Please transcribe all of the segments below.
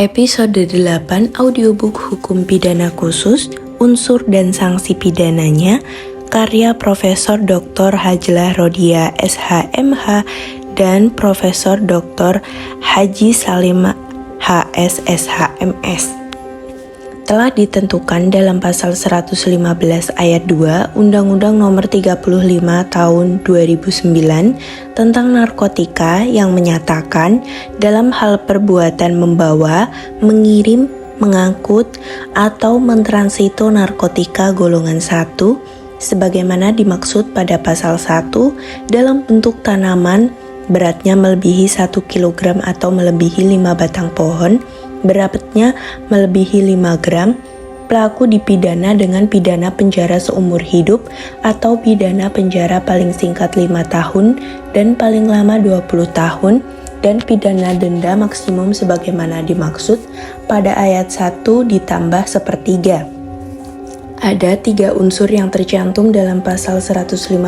Episode 8 Audiobook Hukum Pidana Khusus, Unsur dan Sanksi Pidananya, karya Profesor Dr. Hajlah Rodia SHMH dan Profesor Dr. Haji Salim HS SHMS. Telah ditentukan dalam pasal 115 ayat 2 Undang-Undang Nomor 35 Tahun 2009 tentang narkotika yang menyatakan dalam hal perbuatan membawa, mengirim, mengangkut, atau mentransito narkotika golongan 1 sebagaimana dimaksud pada pasal 1 dalam bentuk tanaman beratnya melebihi 1 kg atau melebihi 5 batang pohon, beratnya melebihi 5 gram, pelaku dipidana dengan pidana penjara seumur hidup atau pidana penjara paling singkat 5 tahun dan paling lama 20 tahun dan pidana denda maksimum sebagaimana dimaksud pada ayat 1 ditambah sepertiga. Ada 3 unsur yang tercantum dalam pasal 115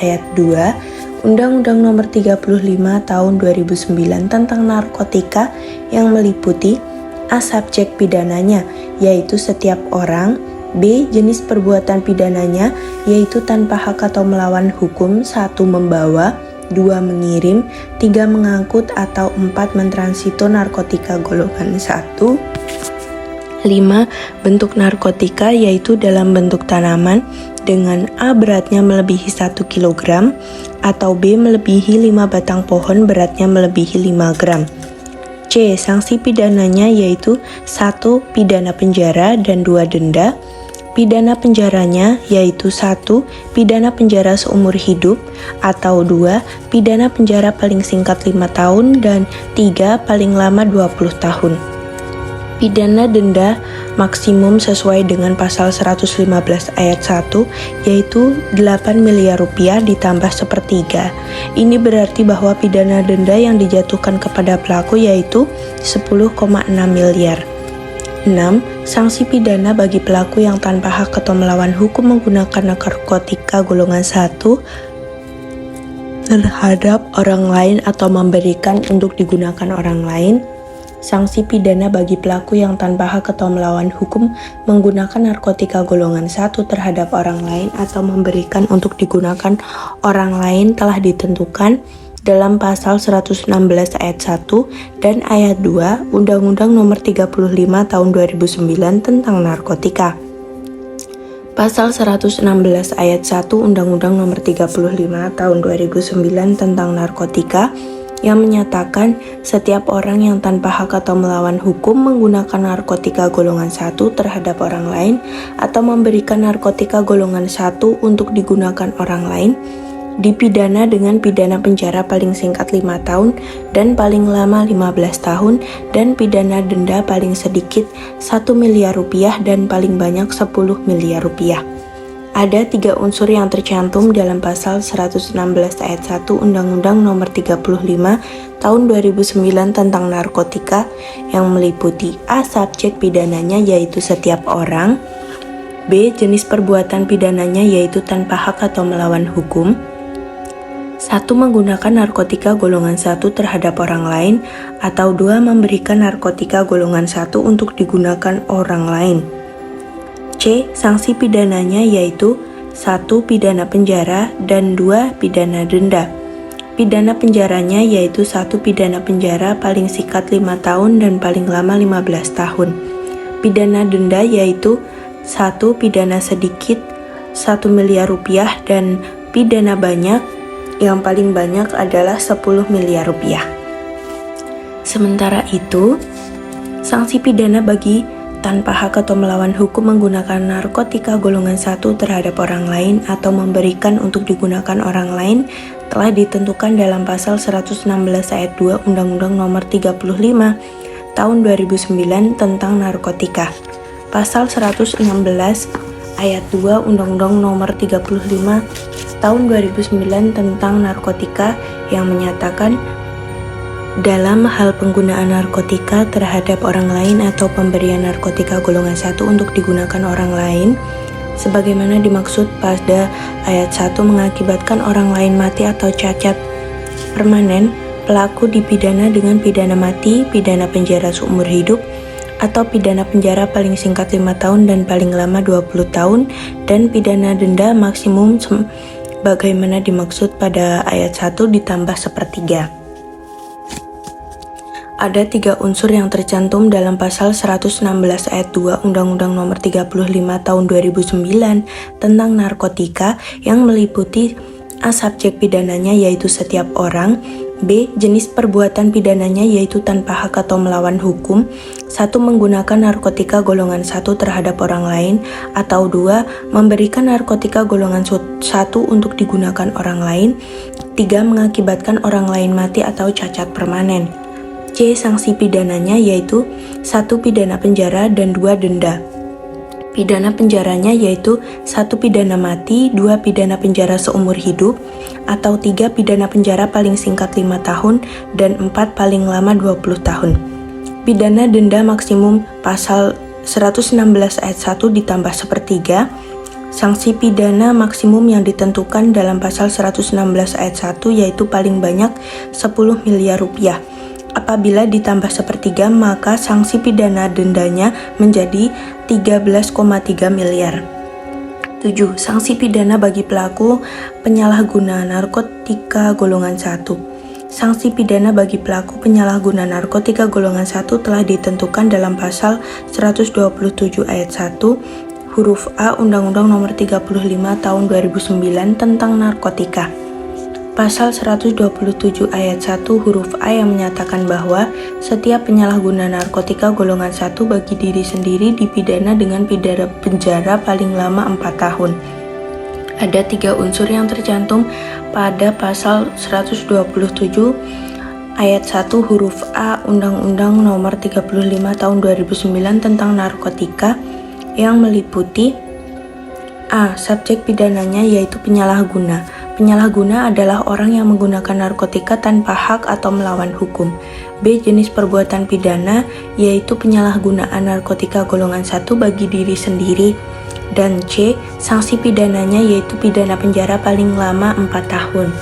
ayat 2 Undang-Undang Nomor 35 Tahun 2009 tentang narkotika yang meliputi A. Subjek pidananya, yaitu setiap orang. B. Jenis perbuatan pidananya, yaitu tanpa hak atau melawan hukum. 1. Membawa, 2. Mengirim, 3. Mengangkut, atau 4. Mentransito narkotika golongan 1. 5. Bentuk narkotika, yaitu dalam bentuk tanaman dengan A. Beratnya melebihi 1 kg, atau B. Melebihi 5 batang pohon beratnya melebihi 5 gram. C. Sanksi pidananya yaitu 1. Pidana penjara dan 2. Denda. Pidana penjaranya yaitu 1. Pidana penjara seumur hidup atau 2. Pidana penjara paling singkat 5 tahun dan 3. Paling lama 20 tahun. Pidana denda maksimum sesuai dengan pasal 115 ayat 1 yaitu 8 miliar rupiah ditambah sepertiga. Ini berarti bahwa pidana denda yang dijatuhkan kepada pelaku yaitu 10,6 miliar. 6. Sanksi pidana bagi pelaku yang tanpa hak atau melawan hukum menggunakan narkotika golongan 1 terhadap orang lain atau memberikan untuk digunakan orang lain. Sanksi pidana bagi pelaku yang tanpa hak atau melawan hukum menggunakan narkotika golongan 1 terhadap orang lain atau memberikan untuk digunakan orang lain telah ditentukan dalam pasal 116 ayat 1 dan ayat 2 Undang-Undang Nomor 35 Tahun 2009 tentang narkotika. Pasal 116 ayat 1 Undang-Undang Nomor 35 Tahun 2009 tentang narkotika yang menyatakan setiap orang yang tanpa hak atau melawan hukum menggunakan narkotika golongan 1 terhadap orang lain atau memberikan narkotika golongan 1 untuk digunakan orang lain dipidana dengan pidana penjara paling singkat 5 tahun dan paling lama 15 tahun dan pidana denda paling sedikit 1 miliar rupiah dan paling banyak 10 miliar rupiah. Ada 3 unsur yang tercantum dalam pasal 116 ayat 1 Undang-Undang Nomor 35 Tahun 2009 tentang narkotika yang meliputi A. Subjek pidananya yaitu setiap orang. B. Jenis perbuatan pidananya yaitu tanpa hak atau melawan hukum. 1. Menggunakan narkotika golongan 1 terhadap orang lain atau 2. Memberikan narkotika golongan 1 untuk digunakan orang lain. C. Sanksi pidananya yaitu 1. Pidana penjara dan 2. Pidana denda. Pidana penjaranya yaitu 1. Pidana penjara paling singkat 5 tahun dan paling lama 15 tahun. Pidana denda yaitu 1. Pidana sedikit 1 miliar rupiah dan pidana banyak yang paling banyak adalah 10 miliar rupiah. Sementara itu, sanksi pidana bagi tanpa hak atau melawan hukum menggunakan narkotika golongan 1 terhadap orang lain atau memberikan untuk digunakan orang lain telah ditentukan dalam pasal 116 ayat 2 Undang-Undang Nomor 35 Tahun 2009 tentang narkotika. Pasal 116 ayat 2 Undang-Undang Nomor 35 Tahun 2009 tentang narkotika yang menyatakan dalam hal penggunaan narkotika terhadap orang lain atau pemberian narkotika golongan 1 untuk digunakan orang lain sebagaimana dimaksud pada ayat 1 mengakibatkan orang lain mati atau cacat permanen pelaku dipidana dengan pidana mati, pidana penjara seumur hidup, atau pidana penjara paling singkat 5 tahun dan paling lama 20 tahun, dan pidana denda maksimum bagaimana dimaksud pada ayat 1 ditambah sepertiga. Ada 3 unsur yang tercantum dalam pasal 116 ayat 2 Undang-Undang Nomor 35 Tahun 2009 tentang narkotika yang meliputi A. Subjek pidananya yaitu setiap orang, B. Jenis perbuatan pidananya yaitu tanpa hak atau melawan hukum, 1. Menggunakan narkotika golongan 1 terhadap orang lain, atau 2. Memberikan narkotika golongan 1 untuk digunakan orang lain, 3. Mengakibatkan orang lain mati atau cacat permanen. C. Sanksi pidananya yaitu 1. Pidana penjara dan 2. denda. Pidana penjaranya yaitu 1. Pidana mati, 2. Pidana penjara seumur hidup, atau 3. Pidana penjara paling singkat 5 tahun dan 4. paling lama 20 tahun. Pidana denda maksimum pasal 116 ayat 1 ditambah sepertiga. Sanksi pidana maksimum yang ditentukan dalam pasal 116 ayat 1 yaitu paling banyak 10 miliar rupiah. Apabila ditambah sepertiga, maka sanksi pidana dendanya menjadi 13,3 miliar. 7. Sanksi pidana bagi pelaku penyalahgunaan narkotika golongan 1. Sanksi pidana bagi pelaku penyalahgunaan narkotika golongan 1 telah ditentukan dalam pasal 127 ayat 1 huruf A Undang-Undang Nomor 35 Tahun 2009 tentang narkotika. Pasal 127 ayat 1 huruf A yang menyatakan bahwa setiap penyalahguna narkotika golongan 1 bagi diri sendiri dipidana dengan pidana penjara paling lama 4 tahun. Ada 3 unsur yang tercantum pada pasal 127 ayat 1 huruf A Undang-Undang Nomor 35 Tahun 2009 tentang narkotika yang meliputi A. Subjek pidananya yaitu penyalahguna. Penyalahguna adalah orang yang menggunakan narkotika tanpa hak atau melawan hukum. B. Jenis perbuatan pidana yaitu penyalahgunaan narkotika golongan 1 bagi diri sendiri. Dan C. Sanksi pidananya yaitu pidana penjara paling lama 4 tahun.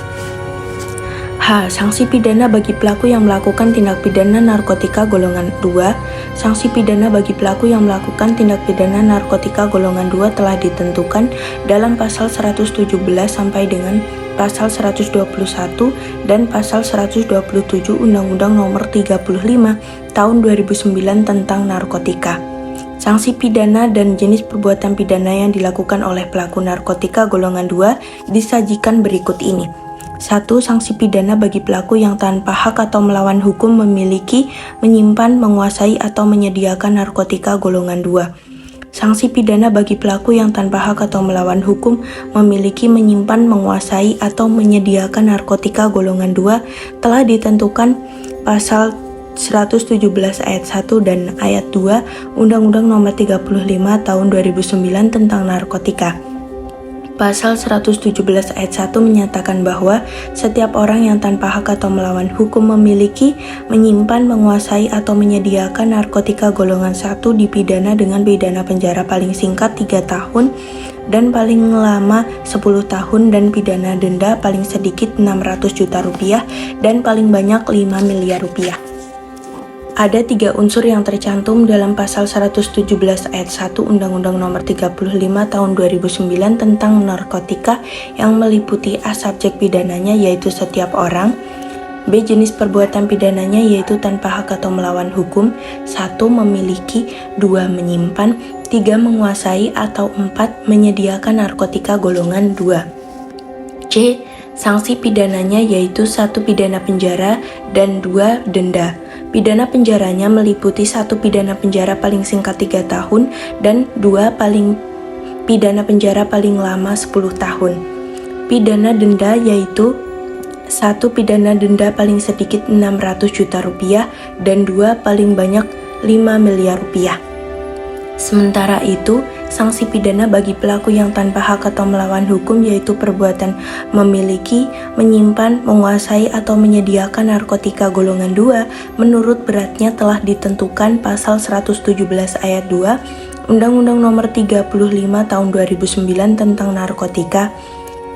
H. Sanksi pidana bagi pelaku yang melakukan tindak pidana narkotika golongan 2. Sanksi pidana bagi pelaku yang melakukan tindak pidana narkotika golongan 2 telah ditentukan dalam pasal 117 sampai dengan pasal 121 dan pasal 127 Undang-Undang Nomor 35 Tahun 2009 tentang narkotika. Sanksi pidana dan jenis perbuatan pidana yang dilakukan oleh pelaku narkotika golongan 2 disajikan berikut ini. 1. Sanksi pidana bagi pelaku yang tanpa hak atau melawan hukum memiliki, menyimpan, menguasai, atau menyediakan narkotika golongan 2. Sanksi pidana bagi pelaku yang tanpa hak atau melawan hukum memiliki, menyimpan, menguasai, atau menyediakan narkotika golongan 2 telah ditentukan pasal 117 ayat 1 dan ayat 2 Undang-Undang Nomor 35 Tahun 2009 tentang narkotika. Pasal 117 ayat 1 menyatakan bahwa setiap orang yang tanpa hak atau melawan hukum memiliki, menyimpan, menguasai, atau menyediakan narkotika golongan 1 dipidana dengan pidana penjara paling singkat 3 tahun dan paling lama 10 tahun dan pidana denda paling sedikit 600 juta rupiah dan paling banyak 5 miliar rupiah. Ada 3 unsur yang tercantum dalam pasal 117 ayat 1 Undang-Undang Nomor 35 Tahun 2009 tentang narkotika yang meliputi A. Subjek pidananya yaitu setiap orang, B. Jenis perbuatan pidananya yaitu tanpa hak atau melawan hukum, 1. Memiliki, 2. Menyimpan, 3. Menguasai, atau 4. Menyediakan narkotika golongan 2. C. Sanksi pidananya yaitu 1. Pidana penjara dan 2. denda. Pidana penjaranya meliputi 1. Pidana penjara paling singkat 3 tahun dan 2. Pidana penjara paling lama 10 tahun. Pidana denda yaitu 1. Pidana denda paling sedikit 600 juta rupiah dan 2. paling banyak 5 miliar rupiah. Sementara itu, sanksi pidana bagi pelaku yang tanpa hak atau melawan hukum yaitu perbuatan memiliki, menyimpan, menguasai, atau menyediakan narkotika golongan 2 menurut beratnya telah ditentukan pasal 117 ayat 2 Undang-Undang Nomor 35 Tahun 2009 tentang narkotika.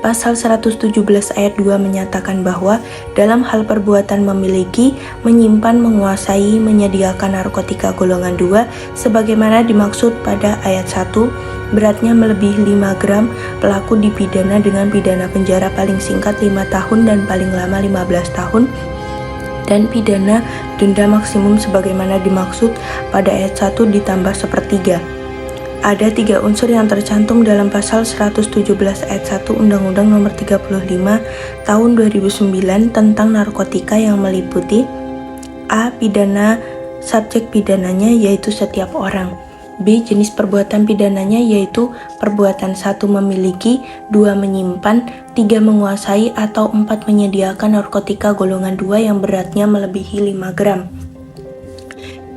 Pasal 117 ayat 2 menyatakan bahwa dalam hal perbuatan memiliki, menyimpan, menguasai, menyediakan narkotika golongan 2 sebagaimana dimaksud pada ayat 1, beratnya melebihi 5 gram, pelaku dipidana dengan pidana penjara paling singkat 5 tahun dan paling lama 15 tahun dan pidana denda maksimum sebagaimana dimaksud pada ayat 1 ditambah sepertiga. Ada 3 unsur yang tercantum dalam pasal 117 ayat 1 Undang-Undang Nomor 35 Tahun 2009 tentang narkotika yang meliputi A. Pidana, subjek pidananya yaitu setiap orang. B. Jenis perbuatan pidananya yaitu perbuatan 1 memiliki, 2 menyimpan, 3 menguasai, atau 4 menyediakan narkotika golongan 2 yang beratnya melebihi 5 gram.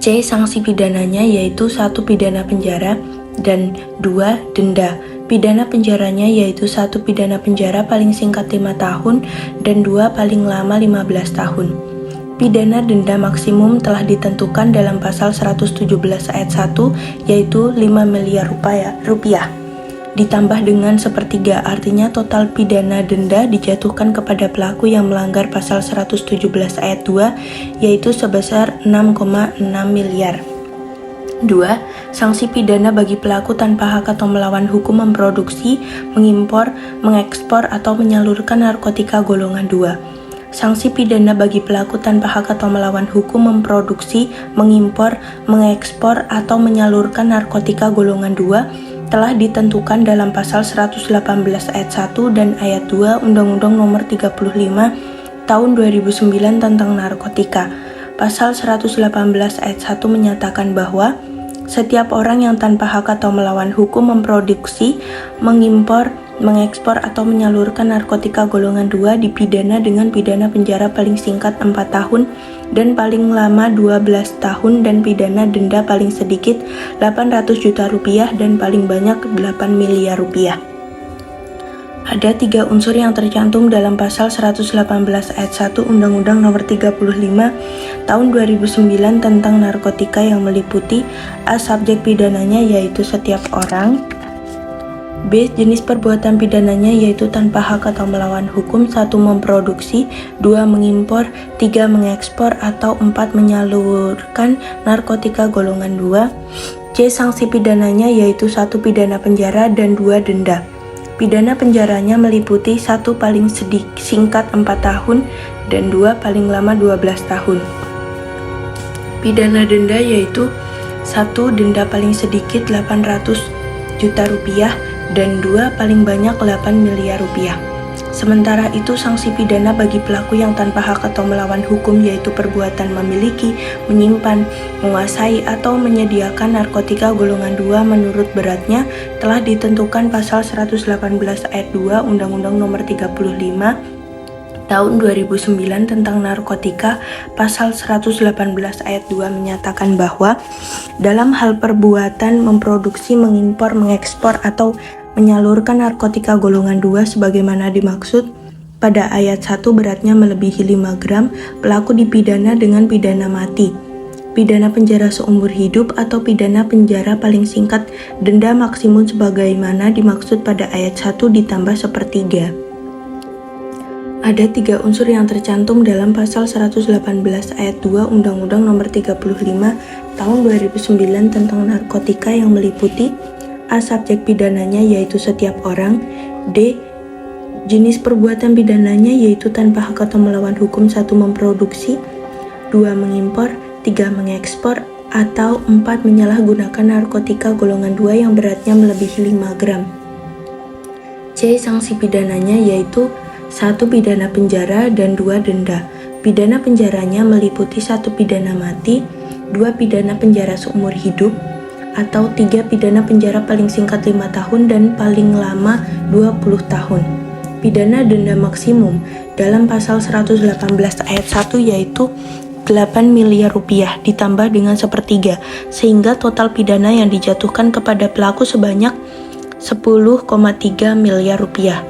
C. Sanksi pidananya yaitu 1 pidana penjara dan 2 denda. Pidana penjaranya yaitu 1 pidana penjara paling singkat 5 tahun dan 2 paling lama 15 tahun. Pidana denda maksimum telah ditentukan dalam pasal 117 ayat 1 yaitu 5 miliar rupiah. Ditambah dengan sepertiga, artinya total pidana denda dijatuhkan kepada pelaku yang melanggar pasal 117 ayat 2 yaitu sebesar 6,6 miliar. 2. Sanksi pidana bagi pelaku tanpa hak atau melawan hukum memproduksi, mengimpor, mengekspor, atau menyalurkan narkotika golongan 2. Sanksi pidana bagi pelaku tanpa hak atau melawan hukum memproduksi, mengimpor, mengekspor, atau menyalurkan narkotika golongan 2 telah ditentukan dalam pasal 118 ayat 1 dan ayat 2 Undang-Undang Nomor 35 Tahun 2009 tentang narkotika. Pasal 118 ayat 1 menyatakan bahwa setiap orang yang tanpa hak atau melawan hukum memproduksi, mengimpor, mengekspor, atau menyalurkan narkotika golongan 2 dipidana dengan pidana penjara paling singkat 4 tahun dan paling lama 12 tahun dan pidana denda paling sedikit 800 juta rupiah dan paling banyak 8 miliar rupiah. Ada 3 unsur yang tercantum dalam pasal 118 ayat 1 Undang-Undang Nomor 35 Tahun 2009 tentang narkotika yang meliputi A. Subjek pidananya yaitu setiap orang. B. Jenis perbuatan pidananya yaitu tanpa hak atau melawan hukum. 1. Memproduksi, 2. Mengimpor, 3. Mengekspor, atau 4. Menyalurkan narkotika golongan 2. C. Sanksi pidananya yaitu 1. Pidana penjara dan 2. Denda. Pidana penjaranya meliputi 1. Paling singkat 4 tahun dan 2. Paling lama 12 tahun. Pidana denda yaitu 1. Denda paling sedikit 800 juta rupiah dan 2. Paling banyak 8 miliar rupiah. Sementara itu sanksi pidana bagi pelaku yang tanpa hak atau melawan hukum yaitu perbuatan memiliki, menyimpan, menguasai, atau menyediakan narkotika golongan 2 menurut beratnya telah ditentukan pasal 118 ayat 2 Undang-Undang Nomor 35 Tahun 2009 tentang narkotika. Pasal 118 ayat 2 menyatakan bahwa dalam hal perbuatan memproduksi, mengimpor, mengekspor, atau menyalurkan narkotika golongan 2 sebagaimana dimaksud pada ayat 1 beratnya melebihi 5 gram, pelaku dipidana dengan pidana mati, pidana penjara seumur hidup, atau pidana penjara paling singkat denda maksimum sebagaimana dimaksud pada ayat 1 ditambah sepertiga. Ada 3 unsur yang tercantum dalam pasal 118 ayat 2 Undang-Undang Nomor 35 Tahun 2009 tentang narkotika yang meliputi A. Subjek pidananya yaitu setiap orang. D. Jenis perbuatan pidananya yaitu tanpa hak atau melawan hukum. 1. Memproduksi, 2. Mengimpor, 3. Mengekspor, atau 4. Menyalahgunakan narkotika golongan 2 yang beratnya melebihi 5 gram. C. Sanksi pidananya yaitu 1. Pidana penjara dan 2. Denda. Pidana penjaranya meliputi 1. Pidana mati, 2. Pidana penjara seumur hidup, atau 3. Pidana penjara paling singkat 5 tahun dan paling lama 20 tahun. Pidana denda maksimum dalam pasal 118 ayat 1 yaitu 8 miliar rupiah ditambah dengan sepertiga, sehingga total pidana yang dijatuhkan kepada pelaku sebanyak 10,3 miliar rupiah.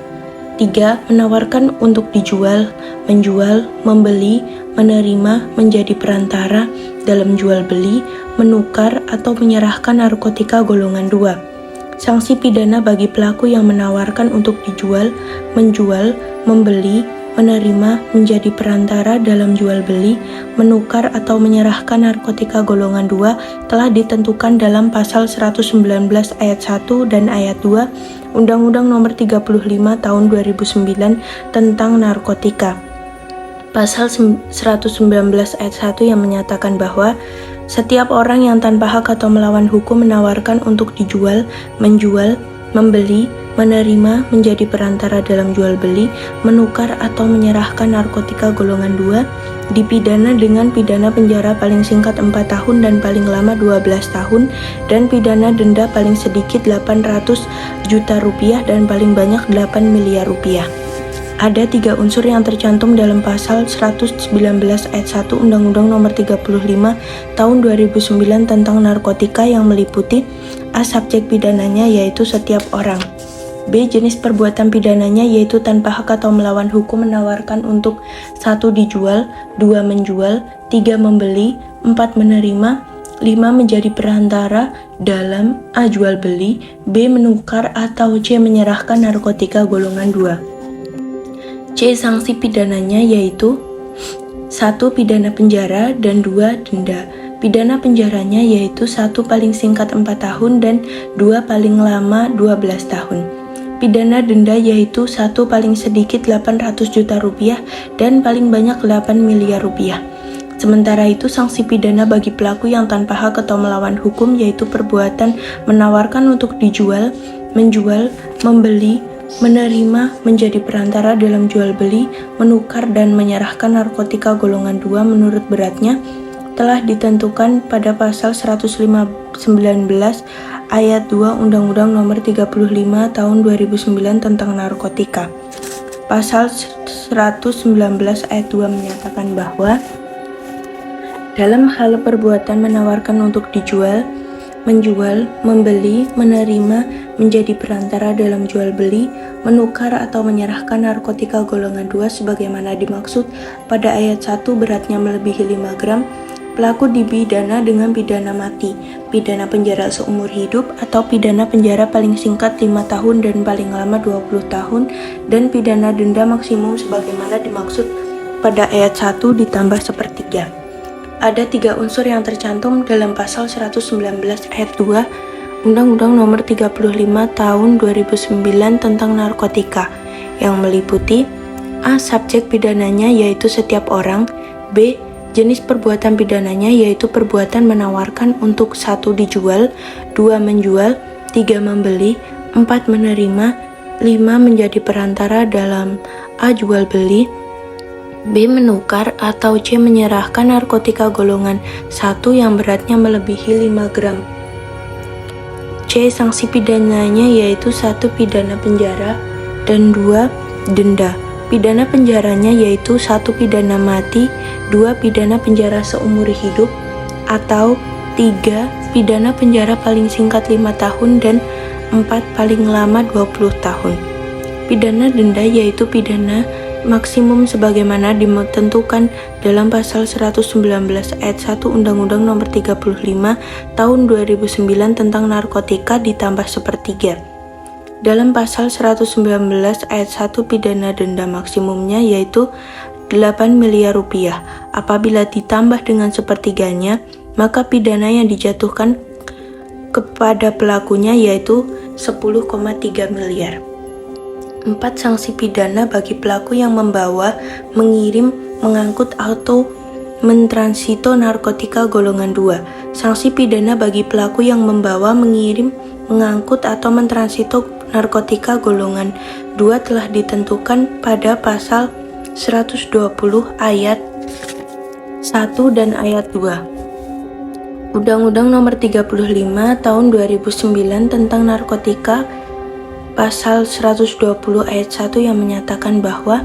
3. Menawarkan untuk dijual, menjual, membeli, menerima, menjadi perantara dalam jual beli, menukar, atau menyerahkan narkotika golongan 2. Sanksi pidana bagi pelaku yang menawarkan untuk dijual, menjual, membeli, menerima, menjadi perantara dalam jual beli, menukar atau menyerahkan narkotika golongan 2 telah ditentukan dalam pasal 119 ayat 1 dan ayat 2 Undang-Undang Nomor 35 Tahun 2009 tentang narkotika. Pasal 119 ayat 1 yang menyatakan bahwa setiap orang yang tanpa hak atau melawan hukum menawarkan untuk dijual, menjual, membeli, menerima, menjadi perantara dalam jual beli, menukar atau menyerahkan narkotika golongan 2 dipidana dengan pidana penjara paling singkat 4 tahun dan paling lama 12 tahun dan pidana denda paling sedikit 800 juta rupiah dan paling banyak 8 miliar rupiah. Ada 3 unsur yang tercantum dalam pasal 119 ayat 1 Undang-Undang Nomor 35 Tahun 2009 tentang narkotika yang meliputi A. Subjek pidananya yaitu setiap orang, B. Jenis perbuatan pidananya yaitu tanpa hak atau melawan hukum menawarkan untuk 1. Dijual, 2. Menjual, 3. Membeli, 4. Menerima, 5. Menjadi perantara dalam A. Jual beli, B. Menukar atau C. Menyerahkan narkotika golongan 2. C. Sanksi pidananya yaitu 1. Pidana penjara dan 2. Denda. Pidana penjaranya yaitu 1. Paling singkat 4 tahun dan 2. Paling lama 12 tahun. Pidana denda yaitu 1. Paling sedikit 800 juta rupiah dan paling banyak 8 miliar rupiah. Sementara itu, sanksi pidana bagi pelaku yang tanpa hak atau melawan hukum yaitu perbuatan menawarkan untuk dijual, menjual, membeli, menerima, menjadi perantara dalam jual beli, menukar dan menyerahkan narkotika golongan 2 menurut beratnya telah ditentukan pada pasal 119 ayat 2 Undang-Undang Nomor 35 Tahun 2009 tentang narkotika. Pasal 119 ayat 2 menyatakan bahwa dalam hal perbuatan menawarkan untuk dijual, menjual, membeli, menerima, menjadi perantara dalam jual beli, menukar atau menyerahkan narkotika golongan 2 sebagaimana dimaksud pada ayat 1 beratnya melebihi 5 gram, pelaku dipidana dengan pidana mati, pidana penjara seumur hidup atau pidana penjara paling singkat 5 tahun dan paling lama 20 tahun dan pidana denda maksimum sebagaimana dimaksud pada ayat 1 ditambah sepertiga. Ada 3 unsur yang tercantum dalam pasal 119 ayat 2 Undang-Undang Nomor 35 Tahun 2009 tentang narkotika yang meliputi A. Subjek pidananya yaitu setiap orang, B. Jenis perbuatan pidananya yaitu perbuatan menawarkan untuk 1. Dijual, 2. Menjual, 3. Membeli, 4. Menerima, 5. Menjadi perantara dalam A. Jual beli, B. Menukar atau C. Menyerahkan narkotika golongan 1 yang beratnya melebihi 5 gram. C. Sanksi pidananya yaitu 1. Pidana penjara dan 2. Denda. Pidana penjaranya yaitu 1. Pidana mati, 2. Pidana penjara seumur hidup atau 3. Pidana penjara paling singkat 5 tahun dan 4. Paling lama 20 tahun. Pidana denda yaitu pidana maksimum sebagaimana ditentukan dalam pasal 119 ayat 1 Undang-Undang Nomor 35 Tahun 2009 tentang narkotika ditambah sepertiga. Dalam pasal 119 ayat 1 pidana denda maksimumnya yaitu 8 miliar rupiah. Apabila ditambah dengan sepertiganya, maka pidana yang dijatuhkan kepada pelakunya yaitu 10,3 miliar. 4. Sanksi pidana bagi pelaku yang membawa, mengirim, mengangkut atau mentransito narkotika golongan 2. Sanksi pidana bagi pelaku yang membawa, mengirim, mengangkut atau mentransito narkotika golongan 2 telah ditentukan pada pasal 120 ayat 1 dan ayat 2 Undang-Undang Nomor 35 Tahun 2009 tentang narkotika. Pasal 120 ayat 1 yang menyatakan bahwa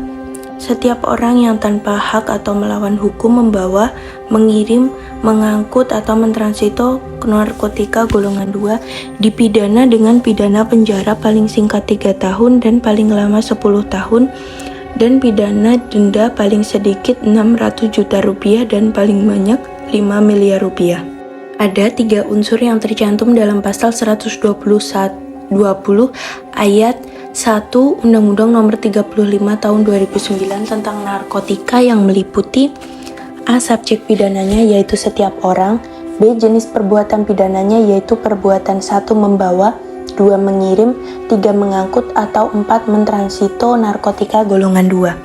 setiap orang yang tanpa hak atau melawan hukum membawa, mengirim, mengangkut atau mentransito narkotika golongan 2 dipidana dengan pidana penjara paling singkat 3 tahun dan paling lama 10 tahun dan pidana denda paling sedikit 600 juta rupiah dan paling banyak 5 miliar rupiah. Ada 3 unsur yang tercantum dalam pasal 121 20 ayat 1 Undang-Undang Nomor 35 Tahun 2009 tentang narkotika yang meliputi A. Subjek pidananya yaitu setiap orang, B. Jenis perbuatan pidananya yaitu perbuatan 1 membawa, 2 mengirim, 3 mengangkut, atau 4 mentransito narkotika golongan 2.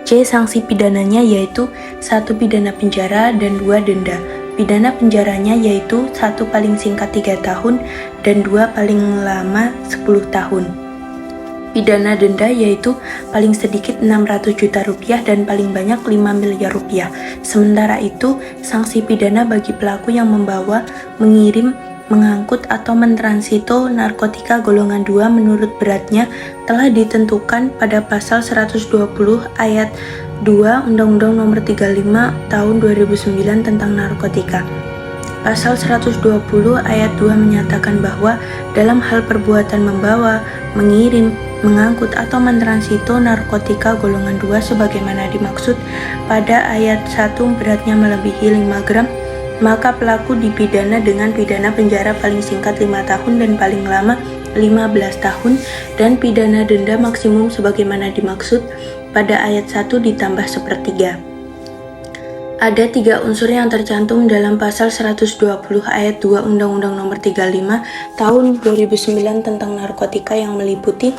C. Sanksi pidananya yaitu 1 pidana penjara dan 2 denda. Pidana penjaranya yaitu 1 paling singkat 3 tahun dan 2 paling lama 10 tahun. Pidana denda yaitu paling sedikit 600 juta rupiah dan paling banyak 5 miliar rupiah. Sementara itu, sanksi pidana bagi pelaku yang membawa, mengirim, mengangkut atau mentransito narkotika golongan 2 menurut beratnya telah ditentukan pada pasal 120 ayat 2 Undang-Undang Nomor 35 Tahun 2009 tentang narkotika. Pasal 120 ayat 2 menyatakan bahwa dalam hal perbuatan membawa, mengirim, mengangkut atau mentransito narkotika golongan 2 sebagaimana dimaksud pada ayat 1 beratnya melebihi 5 gram, maka pelaku dipidana dengan pidana penjara paling singkat 5 tahun dan paling lama 15 tahun dan pidana denda maksimum sebagaimana dimaksud pada ayat 1 ditambah sepertiga. Ada 3 unsur yang tercantum dalam pasal 120 ayat 2 Undang-Undang Nomor 35 Tahun 2009 tentang narkotika yang meliputi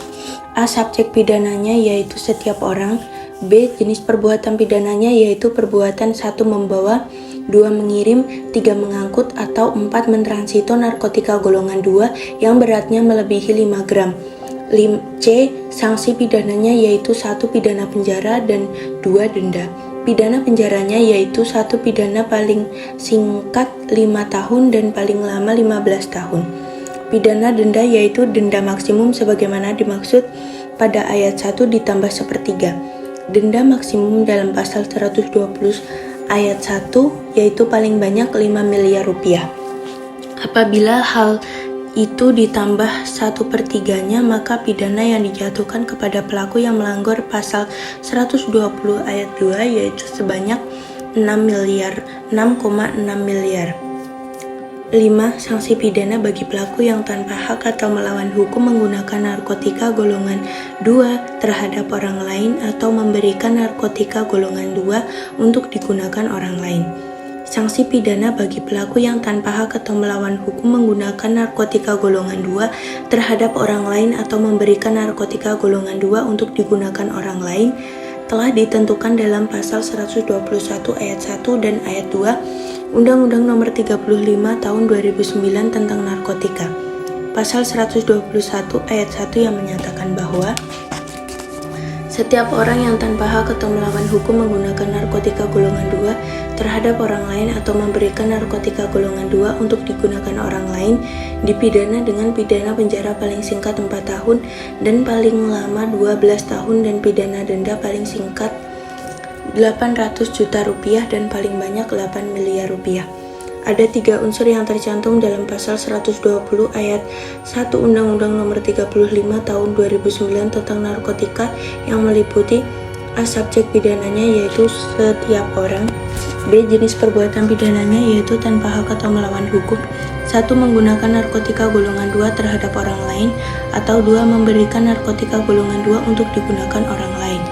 A. Subjek pidananya yaitu setiap orang, B. Jenis perbuatan pidananya yaitu perbuatan 1 membawa, 2 mengirim, 3 mengangkut, atau 4 mentransito narkotika golongan 2 yang beratnya melebihi 5 gram. C. Sanksi pidananya yaitu 1 pidana penjara dan 2 denda. Pidana penjaranya yaitu 1 pidana paling singkat 5 tahun dan paling lama 15 tahun. Pidana denda yaitu denda maksimum sebagaimana dimaksud pada ayat 1 ditambah sepertiga. Denda maksimum dalam pasal 120 ayat 1 yaitu paling banyak 5 miliar rupiah. Apabila hal itu ditambah 1/3-nya, maka pidana yang dijatuhkan kepada pelaku yang melanggar pasal 120 ayat 2 yaitu sebanyak 6,6 miliar. 5. Sanksi pidana bagi pelaku yang tanpa hak atau melawan hukum menggunakan narkotika golongan 2 terhadap orang lain atau memberikan narkotika golongan 2 untuk digunakan orang lain. Sanksi pidana bagi pelaku yang tanpa hak atau melawan hukum menggunakan narkotika golongan 2 terhadap orang lain atau memberikan narkotika golongan 2 untuk digunakan orang lain telah ditentukan dalam pasal 121 ayat 1 dan ayat 2 Undang-Undang Nomor 35 Tahun 2009 tentang narkotika. Pasal 121 ayat 1 yang menyatakan bahwa setiap orang yang tanpa hak atau melawan hukum menggunakan narkotika golongan 2 terhadap orang lain atau memberikan narkotika golongan 2 untuk digunakan orang lain dipidana dengan pidana penjara paling singkat 4 tahun dan paling lama 12 tahun dan pidana denda paling singkat 800 juta rupiah dan paling banyak 8 miliar rupiah. Ada 3 unsur yang tercantum dalam pasal 120 ayat 1 Undang-Undang Nomor 35 Tahun 2009 tentang narkotika yang meliputi A. Subjek pidananya yaitu setiap orang, B. Jenis perbuatan pidananya yaitu tanpa hak atau melawan hukum, 1. Menggunakan narkotika golongan 2 terhadap orang lain, atau 2. Memberikan narkotika golongan 2 untuk digunakan orang lain.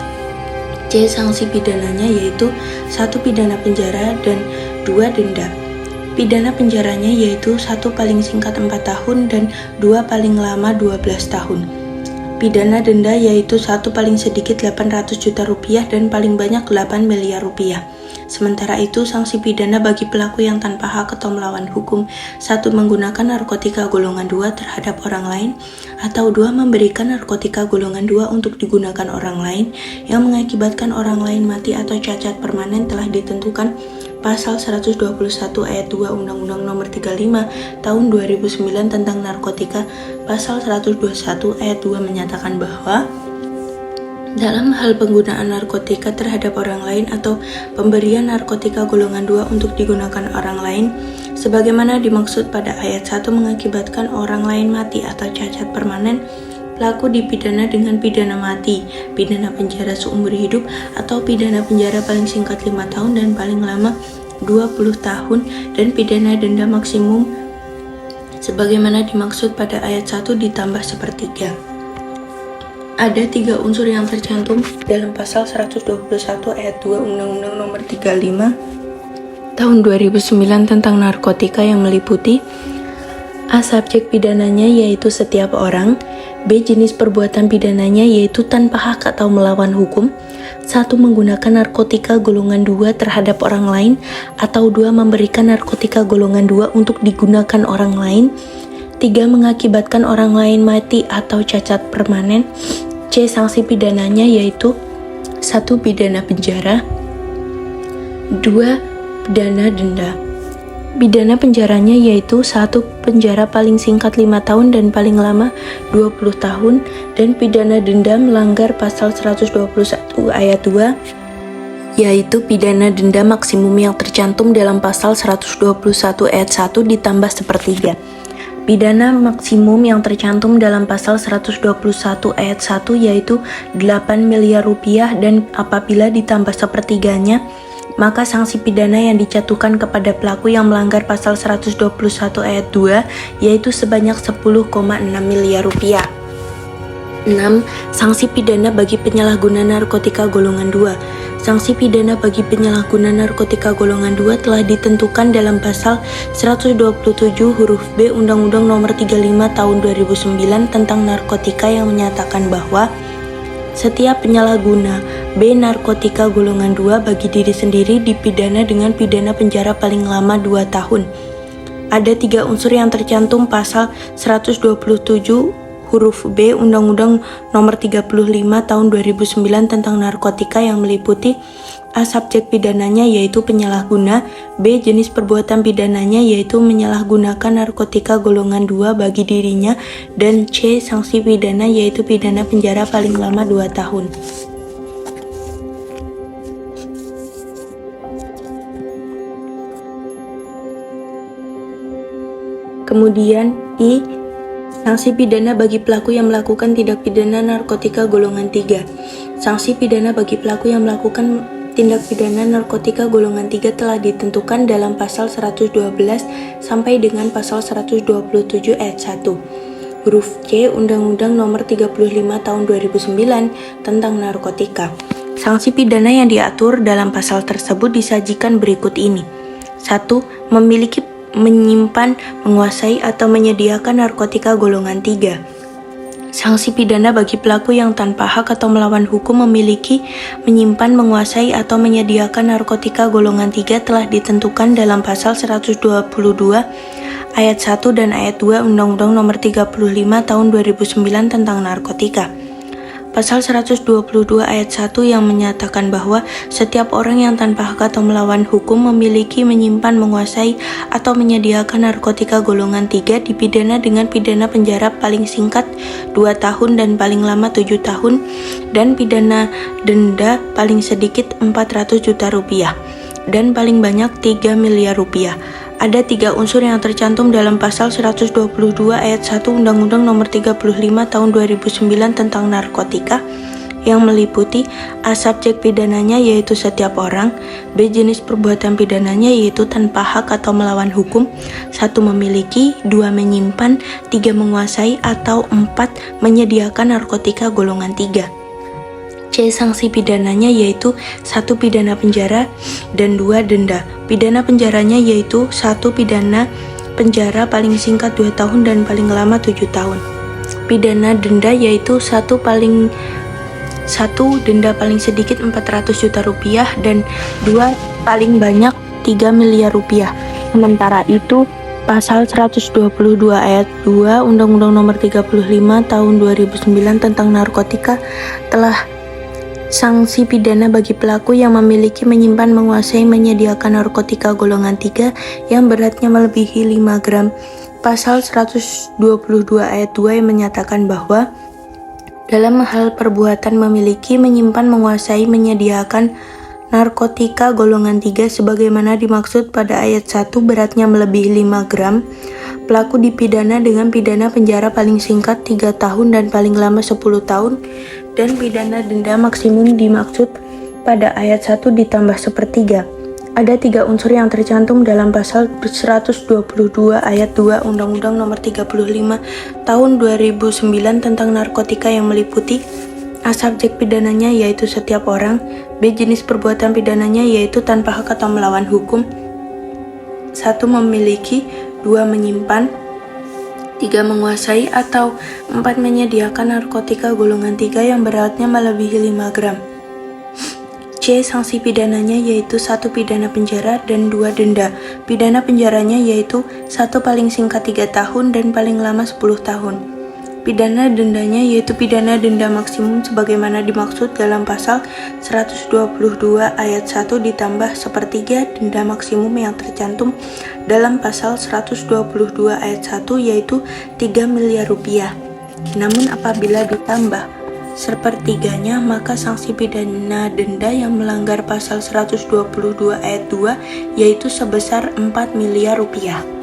C. Sanksi pidananya yaitu 1 pidana penjara dan 2 denda. Pidana penjaranya yaitu 1 paling singkat 4 tahun dan 2 paling lama 12 tahun. Pidana denda yaitu 1 paling sedikit 800 juta rupiah dan paling banyak 8 miliar rupiah. Sementara itu, sanksi pidana bagi pelaku yang tanpa hak atau melawan hukum 1. Menggunakan narkotika golongan 2 terhadap orang lain, atau 2. Memberikan narkotika golongan 2 untuk digunakan orang lain yang mengakibatkan orang lain mati atau cacat permanen telah ditentukan Pasal 121 ayat 2 Undang-Undang Nomor 35 Tahun 2009 tentang narkotika. Pasal 121 ayat 2 menyatakan bahwa dalam hal penggunaan narkotika terhadap orang lain atau pemberian narkotika golongan 2 untuk digunakan orang lain, sebagaimana dimaksud pada ayat 1 mengakibatkan orang lain mati atau cacat permanen, pelaku dipidana dengan pidana mati, pidana penjara seumur hidup, atau pidana penjara paling singkat 5 tahun dan paling lama 20 tahun, dan pidana denda maksimum sebagaimana dimaksud pada ayat 1 ditambah sepertiga. Ada 3 unsur yang tercantum dalam pasal 121 ayat 2 Undang-Undang Nomor 35 Tahun 2009 tentang narkotika yang meliputi A. Subjek pidananya yaitu setiap orang. B. Jenis perbuatan pidananya yaitu tanpa hak atau melawan hukum. 1. Menggunakan narkotika golongan 2 terhadap orang lain, atau 2. Memberikan narkotika golongan 2 untuk digunakan orang lain. 3. Mengakibatkan orang lain mati atau cacat permanen. C. Sanksi pidananya yaitu 1. Pidana penjara. 2. Pidana denda. Pidana penjaranya yaitu 1. Penjara paling singkat 5 tahun dan paling lama 20 tahun, dan pidana denda melanggar pasal 121 ayat 2 yaitu pidana denda maksimum yang tercantum dalam pasal 121 ayat 1 ditambah sepertiga. Pidana maksimum yang tercantum dalam pasal 121 ayat 1 yaitu 8 miliar rupiah, dan apabila ditambah sepertiganya maka sanksi pidana yang dijatuhkan kepada pelaku yang melanggar pasal 121 ayat 2 yaitu sebanyak 10,6 miliar rupiah. 6. Sanksi pidana bagi penyalahguna narkotika golongan 2. Sanksi pidana bagi penyalahguna narkotika golongan 2 telah ditentukan dalam pasal 127 huruf B Undang-Undang Nomor 35 Tahun 2009 tentang narkotika yang menyatakan bahwa setiap penyalahguna B narkotika golongan 2 bagi diri sendiri dipidana dengan pidana penjara paling lama 2 tahun. Ada 3 unsur yang tercantum pasal 127 huruf B Undang-Undang Nomor 35 Tahun 2009 tentang narkotika yang meliputi A. Subjek pidananya yaitu penyalahguna. B. Jenis perbuatan pidananya yaitu menyalahgunakan narkotika golongan 2 bagi dirinya, dan C. Sanksi pidana yaitu pidana penjara paling lama 2 tahun. Kemudian I. Sanksi pidana bagi pelaku yang melakukan tindak pidana narkotika golongan 3. Sanksi pidana bagi pelaku yang melakukan tindak pidana narkotika golongan 3 telah ditentukan dalam pasal 112 sampai dengan pasal 127 ayat 1. Huruf C Undang-Undang Nomor 35 Tahun 2009 tentang narkotika. Sanksi pidana yang diatur dalam pasal tersebut disajikan berikut ini. 1. Memiliki, menyimpan, menguasai, atau menyediakan narkotika golongan 3. Sanksi pidana bagi pelaku yang tanpa hak atau melawan hukum memiliki, menyimpan, menguasai, atau menyediakan narkotika golongan 3 telah ditentukan dalam pasal 122 ayat 1 dan ayat 2 Undang-Undang Nomor 35 Tahun 2009 tentang narkotika. Pasal 122 ayat 1 yang menyatakan bahwa setiap orang yang tanpa hak atau melawan hukum memiliki, menyimpan, menguasai, atau menyediakan narkotika golongan 3 dipidana dengan pidana penjara paling singkat 2 tahun dan paling lama 7 tahun, dan pidana denda paling sedikit 400 juta rupiah dan paling banyak 3 miliar rupiah. Ada 3 unsur yang tercantum dalam pasal 122 ayat 1 Undang-Undang Nomor 35 Tahun 2009 tentang narkotika yang meliputi A. Subjek pidananya yaitu setiap orang. B. Jenis perbuatan pidananya yaitu tanpa hak atau melawan hukum. 1. Memiliki. 2. Menyimpan. 3. Menguasai, atau 4. Menyediakan narkotika golongan 3. C. Sanksi pidananya yaitu 1. Pidana penjara dan 2. Denda. Pidana penjaranya yaitu 1. Pidana penjara paling singkat 2 tahun dan paling lama 7 tahun. Pidana denda yaitu 1. Denda paling sedikit 400 juta rupiah dan 2. Paling banyak 3 miliar rupiah. Sementara itu, pasal 122 ayat 2 Undang-Undang Nomor 35 Tahun 2009 tentang narkotika telah sanksi pidana bagi pelaku yang memiliki, menyimpan, menguasai, menyediakan narkotika golongan 3 yang beratnya melebihi 5 gram. Pasal 122 ayat 2 yang menyatakan bahwa dalam hal perbuatan memiliki, menyimpan, menguasai, menyediakan narkotika golongan 3 sebagaimana dimaksud pada ayat 1 beratnya melebihi 5 gram, pelaku dipidana dengan pidana penjara paling singkat 3 tahun dan paling lama 10 tahun, dan pidana denda maksimum dimaksud pada ayat 1 ditambah sepertiga. Ada 3 unsur yang tercantum dalam pasal 122 ayat 2 Undang-Undang Nomor 35 Tahun 2009 tentang narkotika yang meliputi A. Subjek pidananya yaitu setiap orang. B. Jenis perbuatan pidananya yaitu tanpa hak atau melawan hukum. 1. Memiliki. 2. Menyimpan. 3. Menguasai. Atau 4. Menyediakan narkotika golongan 3 yang beratnya melebihi 5 gram. C. Sanksi pidananya yaitu 1. Pidana penjara dan 2. Denda. Pidana penjaranya yaitu 1. Paling singkat 3 tahun dan paling lama 10 tahun. Pidana dendanya yaitu pidana denda maksimum sebagaimana dimaksud dalam pasal 122 ayat 1 ditambah sepertiga denda maksimum yang tercantum dalam pasal 122 ayat 1 yaitu 3 miliar rupiah. Namun apabila ditambah sepertiganya, maka sanksi pidana denda yang melanggar pasal 122 ayat 2 yaitu sebesar 4 miliar rupiah.